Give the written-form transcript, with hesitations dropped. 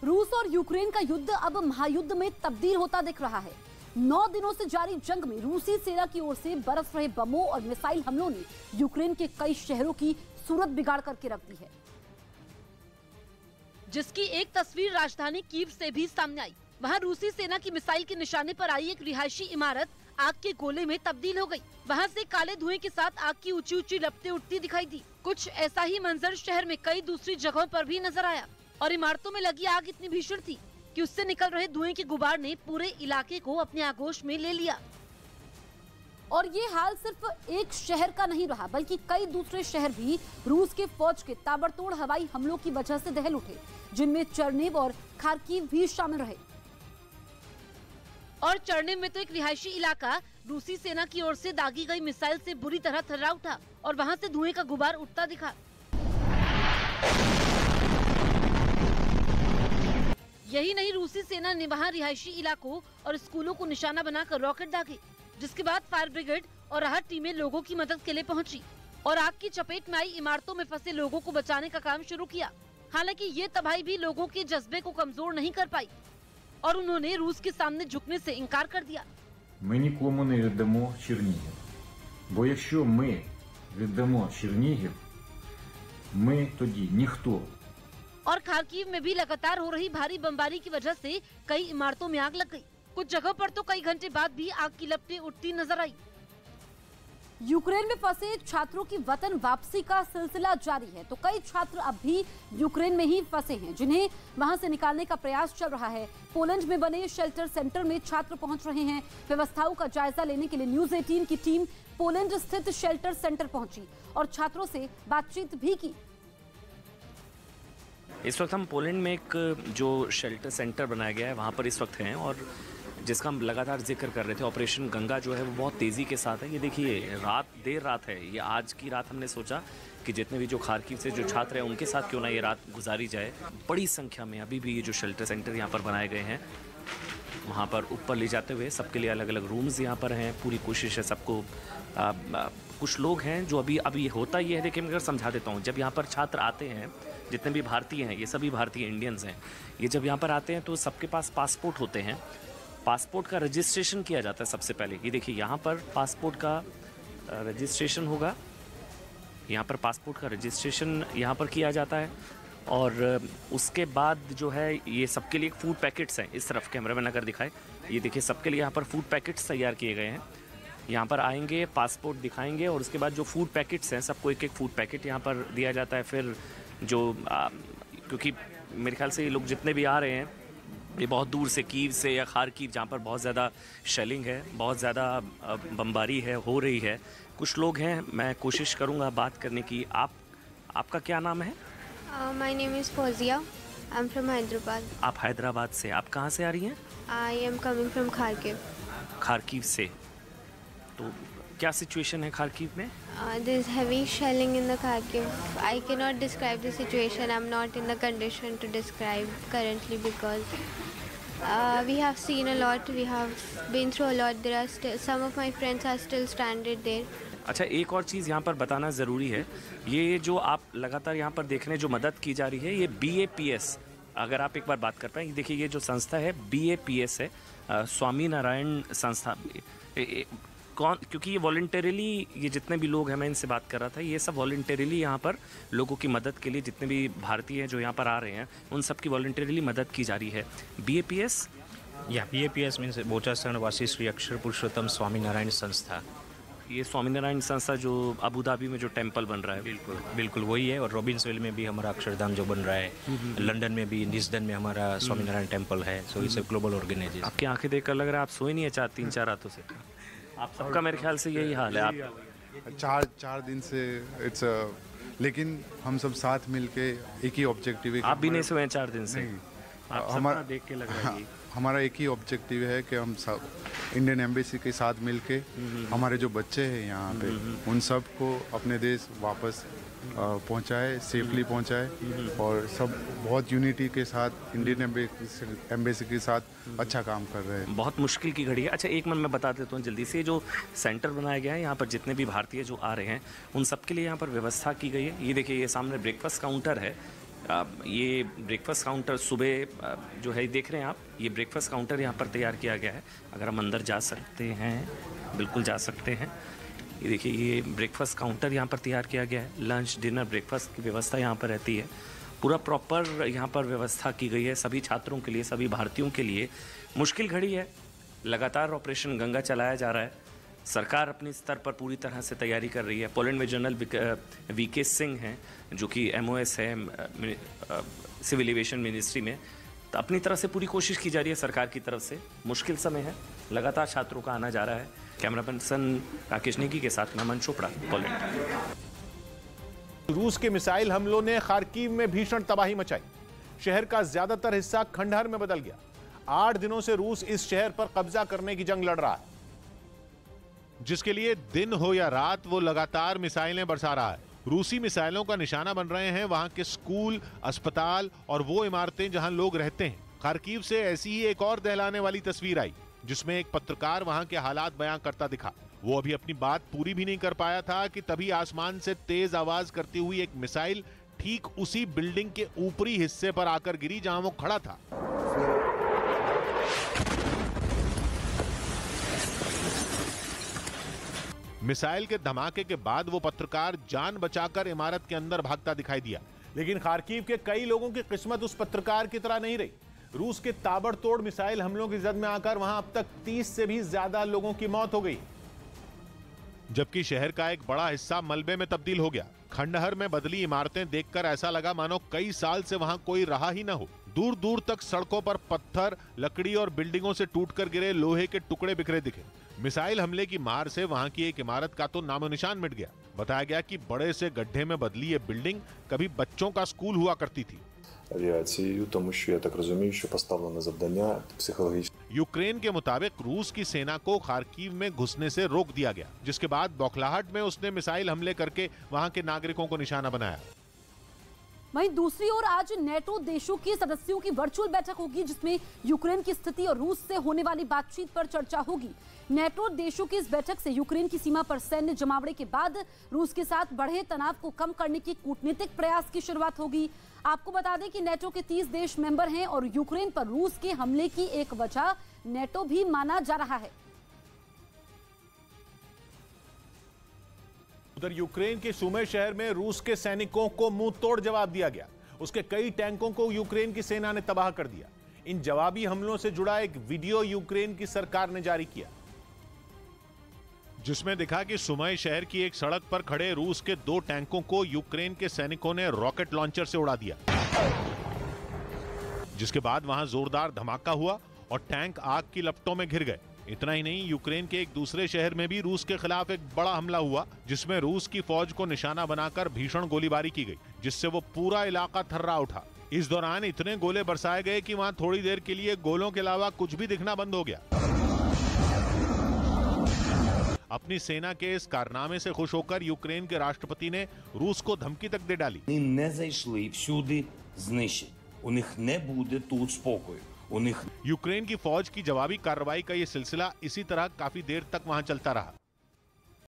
रूस और यूक्रेन का युद्ध अब महायुद्ध में तब्दील होता दिख रहा है। 9 दिनों से जारी जंग में रूसी सेना की ओर से बरस रहे बमों और मिसाइल हमलों ने यूक्रेन के कई शहरों की सूरत बिगाड़ करके रख दी है, जिसकी एक तस्वीर राजधानी कीव से भी सामने आई। वहां रूसी सेना की मिसाइल के निशाने पर आई एक रिहायशी इमारत आग के गोले में तब्दील हो गई। वहां से काले धुएं के साथ आग की ऊंची ऊंची लपटें उठती दिखाई दी। कुछ ऐसा ही मंजर शहर में कई दूसरी जगहों पर भी नजर आया और इमारतों में लगी आग इतनी भीषण थी कि उससे निकल रहे धुएं के गुबार ने पूरे इलाके को अपने आगोश में ले लिया। और ये हाल सिर्फ एक शहर का नहीं रहा, बल्कि कई दूसरे शहर भी रूस के फौज के ताबड़तोड़ हवाई हमलों की वजह से दहल उठे, जिनमें चर्निव और खार्किव भी शामिल रहे। और चर्निव में तो एक रिहायशी इलाका रूसी सेना की ओर से दागी गई मिसाइल से बुरी तरह थर्रा उठा और वहां से धुएं का गुबार उठता दिखा। यही नहीं, रूसी सेना ने वहां रिहायशी इलाकों और स्कूलों को निशाना बनाकर रॉकेट दागे, जिसके बाद फायर ब्रिगेड और राहत टीमें लोगों की मदद के लिए पहुंची और आग की चपेट में आई इमारतों में फंसे लोगों को बचाने का काम शुरू किया। हालांकि ये तबाही भी लोगों के जज्बे को कमजोर नहीं कर पाई और उन्होंने रूस के सामने झुकने से इनकार कर दिया। Ми нікому не віддамо Чернігів. Бо якщо ми віддамо Чернігів, ми тоді ніхто. और खार्किव में भी लगातार हो रही भारी बमबारी की वजह से कई इमारतों में आग लग गई। कुछ जगह पर तो कई घंटे बाद भी आग की लपटें उठती नजर आई। यूक्रेन में फंसे छात्रों की वतन वापसी का सिलसिला जारी है, तो कई छात्र अब भी यूक्रेन में ही फंसे हैं, जिन्हें वहां से निकालने का प्रयास चल रहा है। पोलैंड में बने शेल्टर सेंटर में छात्र पहुंच रहे हैं। व्यवस्थाओं का जायजा लेने के लिए न्यूज 18 की टीम पोलैंड स्थित शेल्टर सेंटर पहुंची और छात्रों से बातचीत भी की। इस वक्त हम पोलैंड में एक जो शेल्टर सेंटर बनाया गया है वहाँ पर इस वक्त हैं और जिसका हम लगातार जिक्र कर रहे थे। ऑपरेशन गंगा जो है वो बहुत तेज़ी के साथ है। ये देखिए देर रात है, ये आज की रात हमने सोचा कि जितने भी जो खार्किव से जो छात्र हैं उनके साथ क्यों ना ये रात गुजारी जाए। बड़ी संख्या में अभी भी ये जो शेल्टर सेंटर यहाँ पर बनाए गए हैं वहाँ पर ऊपर ले जाते हुए सबके लिए अलग अलग रूम्स यहाँ पर हैं। पूरी कोशिश है सबको कुछ लोग हैं जो अभी होता ये है, देखिए मैं अगर समझा देता हूँ। जब यहाँ पर छात्र आते हैं, जितने भी भारतीय हैं, ये सभी भारतीय इंडियंस हैं, ये जब यहाँ पर आते हैं तो सबके पास पासपोर्ट होते हैं। पासपोर्ट का रजिस्ट्रेशन किया जाता है सबसे पहले। ये देखिए यहाँ पर पासपोर्ट का रजिस्ट्रेशन होगा, यहाँ पर पासपोर्ट का रजिस्ट्रेशन यहाँ पर किया जाता है और उसके बाद जो है ये सबके लिए फूड पैकेट्स हैं। इस तरफ कैमरामैन अगर दिखाए, ये देखिए सबके लिए यहाँ पर फूड पैकेट्स तैयार किए गए हैं। यहाँ पर आएंगे, पासपोर्ट दिखाएंगे और उसके बाद जो फूड पैकेट्स हैं सबको एक एक फूड पैकेट यहाँ पर दिया जाता है। फिर जो क्योंकि मेरे ख्याल से ये लोग जितने भी आ रहे हैं ये बहुत दूर से, कीव से या खार्किव जहाँ पर बहुत ज़्यादा शेलिंग है, बहुत ज़्यादा बमबारी है हो रही है। कुछ लोग हैं, मैं कोशिश करूँगा बात करने की। आपका क्या नाम है? My name is Fauzia, I am from Hyderabad. आप हैदराबाद से, आप कहाँ से आ रही हैं? I am coming from Kharkiv. Kharkiv से, तो क्या सिचुएशन है खार्किव में? There is heavy shelling in the Kharkiv. I cannot describe the situation. I'm not in the condition to describe currently because we have seen a lot. We have been through a lot. There are still some of my friends are still stranded there. अच्छा, एक और चीज़ यहाँ पर बताना ज़रूरी है। ये जो आप लगातार यहाँ पर देख रहे हैं जो मदद की जा रही है, ये BAPS, अगर आप एक बार बात कर पाएँ, ये देखिए ये जो संस्था है BAPS है, स्वामी नारायण संस्था। क्योंकि ये वॉलंटरीली, ये जितने भी लोग हैं, मैं इनसे बात कर रहा था, ये सब वॉलंटरीली यहाँ पर लोगों की मदद के लिए, जितने भी भारतीय हैं जो यहाँ पर आ रहे हैं उन सब की वॉलंटरीली मदद की जा रही है। BAPS या BAPS मीन्स बोचासरण वासी श्री अक्षर पुरुषोत्तम स्वामी नारायण संस्था। ये स्वामी नारायण संस्था जो अबू धाबी में जो टेम्पल बन रहा है, बिल्कुल वही है। और रॉबिन्सविल में भी हमारा अक्षरधाम जो बन रहा है, लंदन में भी निस्दन में हमारा स्वामी नारायण टेम्पल है। So it's a global organization. आपकी आंखें देखकर लग रहा है आप सोए नहीं है 3-4 रातों से। आप सबका मेरे ख्याल से यही हाल है। आप चार दिन से इट्स लेकिन हम सब साथ मिलके एक ही ऑब्जेक्टिव है। आप भी नहीं सोए 4 दिन से? हमारा देख के लग रहा है हमारा एक ही ऑब्जेक्टिव है कि हम सब इंडियन एम्बेसी के साथ मिलके हमारे जो बच्चे हैं यहाँ पे उन सब को अपने देश वापस पहुँचाए, सेफली पहुँचाए और सब बहुत यूनिटी के साथ इंडियन एम्बेसी के साथ अच्छा काम कर रहे हैं। बहुत मुश्किल की घड़ी है। अच्छा, एक मिनट मैं बता देता हूँ जल्दी से। जो सेंटर बनाया गया है यहाँ पर जितने भी भारतीय जो आ रहे हैं उन सब के लिए यहाँ पर व्यवस्था की गई है। ये देखिए, ये सामने ब्रेकफास्ट काउंटर है। ये ब्रेकफास्ट काउंटर सुबह जो है देख रहे हैं आप, ये ब्रेकफास्ट काउंटर यहाँ पर तैयार किया गया है। अगर हम अंदर जा सकते हैं, बिल्कुल जा सकते हैं। ये देखिए, ये ब्रेकफास्ट काउंटर यहाँ पर तैयार किया गया है। लंच, डिनर, ब्रेकफास्ट की व्यवस्था यहाँ पर रहती है। पूरा प्रॉपर यहाँ पर व्यवस्था की गई है सभी छात्रों के लिए, सभी भारतीयों के लिए। मुश्किल घड़ी है, लगातार ऑपरेशन गंगा चलाया जा रहा है। सरकार अपने स्तर पर पूरी तरह से तैयारी कर रही है। पोलैंड में जनरल वीके सिंह हैं, जो कि MOS है सिविल एविएशन मिनिस्ट्री में, तो अपनी तरफ से पूरी कोशिश की जा रही है सरकार की तरफ से। मुश्किल समय है, लगातार छात्रों का आना जा रहा है। कैमरा पर्सन राकेश नेगी के साथ मैं अमन चोपड़ा, पोलैंड। रूस के मिसाइल हमलों ने खार्किव में भीषण तबाही मचाई। शहर का ज्यादातर हिस्सा खंडहर में बदल गया। 8 दिनों से रूस इस शहर पर कब्जा करने की जंग लड़ रहा है, जिसके लिए दिन हो या रात वो लगातार मिसाइलें बरसा रहा है। रूसी मिसाइलों का निशाना बन रहे हैं वहां के स्कूल, अस्पताल और वो इमारतें जहां लोग रहते हैं। खार्किव से ऐसी ही एक और दहलाने वाली तस्वीर आई, जिसमें एक पत्रकार वहां के हालात बयां करता दिखा। वो अभी अपनी बात पूरी भी नहीं कर पाया था कि तभी आसमान से तेज आवाज करती हुई एक मिसाइल ठीक उसी बिल्डिंग के ऊपरी हिस्से पर आकर गिरी जहां वो खड़ा था। मिसाइल के धमाके के बाद वो पत्रकार जान बचाकर इमारत के अंदर भागता दिखाई दिया, लेकिन खार्किव के कई लोगों की किस्मत उस पत्रकार की तरह नहीं रही। रूस के ताबड़तोड़ मिसाइल हमलों की जद में आकर वहां अब तक 30 से भी ज्यादा लोगों की मौत हो गई, जबकि शहर का एक बड़ा हिस्सा मलबे में तब्दील हो गया। खंडहर में बदली इमारतें देखकर ऐसा लगा मानो कई साल से वहां कोई रहा ही न हो। दूर दूर तक सड़कों पर पत्थर, लकड़ी और बिल्डिंगों से टूटकर गिरे लोहे के टुकड़े बिखरे दिखे। मिसाइल हमले की मार से वहां की एक इमारत का तो नामो निशान मिट गया। बताया गया कि बड़े से गड्ढे में बदली ये बिल्डिंग कभी बच्चों का स्कूल हुआ करती थी। यूक्रेन के मुताबिक रूस की सेना को खार्किव में घुसने से रोक दिया गया, जिसके बाद बौखलाहट में उसने मिसाइल हमले करके वहां के नागरिकों को निशाना बनाया। वहीं दूसरी ओर आज नेटो देशों के सदस्यों की वर्चुअल बैठक होगी, जिसमें यूक्रेन की स्थिति और रूस से होने वाली बातचीत पर चर्चा होगी। नेटो देशों की इस बैठक से यूक्रेन की सीमा पर सैन्य जमावड़े के बाद रूस के साथ बढ़े तनाव को कम करने की कूटनीतिक प्रयास की शुरुआत होगी। आपको बता दें कि नेटो के 30 देश मेंबर हैं और यूक्रेन पर रूस के हमले की एक वजह नेटो भी माना जा रहा है। उधर यूक्रेन के सुमी शहर में रूस के सैनिकों को मुंह तोड़ जवाब दिया गया। उसके कई टैंकों को यूक्रेन की सेना ने तबाह कर दिया। इन जवाबी हमलों से जुड़ा एक वीडियो यूक्रेन की सरकार ने जारी किया, जिसमें दिखा कि सुमी शहर की एक सड़क पर खड़े रूस के 2 टैंकों को यूक्रेन के सैनिकों ने रॉकेट लॉन्चर से उड़ा दिया, जिसके बाद वहां जोरदार धमाका हुआ और टैंक आग की लपटों में घिर गए। इतना ही नहीं, यूक्रेन के एक दूसरे शहर में भी रूस के खिलाफ एक बड़ा हमला हुआ, जिसमें रूस की फौज को निशाना बनाकर भीषण गोलीबारी की गई, जिससे वो पूरा इलाका थर्रा उठा। इस दौरान इतने गोले बरसाए गए कि वहां थोड़ी देर के लिए गोलों के अलावा कुछ भी दिखना बंद हो गया। अपनी सेना के इस कारनामे से खुश होकर यूक्रेन के राष्ट्रपति ने रूस को धमकी तक दे डाली। यूक्रेन की फौज की जवाबी कार्रवाई का ये सिलसिला इसी तरह काफी देर तक वहां चलता रहा।